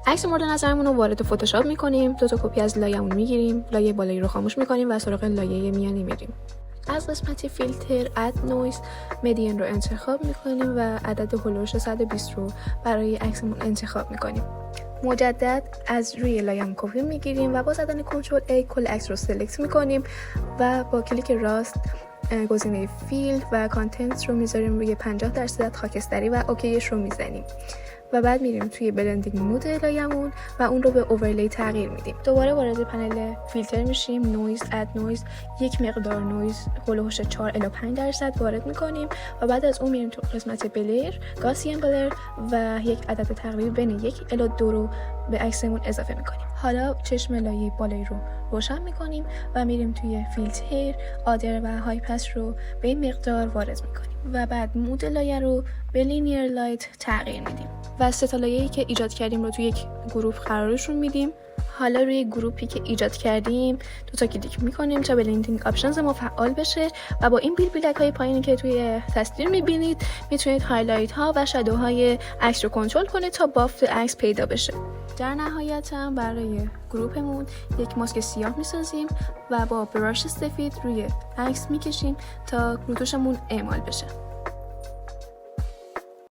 عکس مورد نظرمون رو وارد فتوشاپ میکنیم، 2 تا کپی از لایه‌مون میگیریم، لایه بالایی رو خاموش میکنیم و سراغ لایه میانی میریم. از قسمت فیلتر اد نویز مدین رو انتخاب میکنیم و عدد هولوش 120 رو برای عکسمون انتخاب میکنیم. مجدد از روی لایه‌مون کپی میگیریم و با زدن کنترل A کل عکس رو سلکت میکنیم و با کلیک راست گزینه فیل و کانتنت رو میذاریم روی 50% خاکستری و اوکیش رو میزنیم و بعد میریم توی بلندینگ مود لایه‌مون و اون رو به اوورلی تغییر میدیم. دوباره وارد پنل فیلتر میشیم، نویز اد نویز، یک مقدار نویز هولوش 4 الی 5% وارد میکنیم و بعد از اون میریم تو قسمت بلر، گاسیان بلر و یک عدد تقریبی بین 1 الی 2 رو به عکسمون اضافه میکنیم. حالا چشم لایه بالایی رو روشن میکنیم و میریم توی فیلتر، آدر و های پس رو به این مقدار وارد میکنیم و بعد مود لایه رو به لینیر لایت تغییر میدیم و 3 تا لایه‌ای که ایجاد کردیم رو توی یک گروه قرارشون میدیم. حالا روی گروپی که ایجاد کردیم 2 تا کلیک میکنیم تا بلندینگ آپشنز ما فعال بشه و با این بیلک های پایینی که توی تصویر میبینید میتونید هایلایت ها و شادو های عکس رو کنترل کنید تا بافت عکس پیدا بشه. در نهایت هم برای گروپمون یک ماسک سیاه میسازیم و با براش سفید روی عکس میکشیم تا روتوشمون اعمال بشه.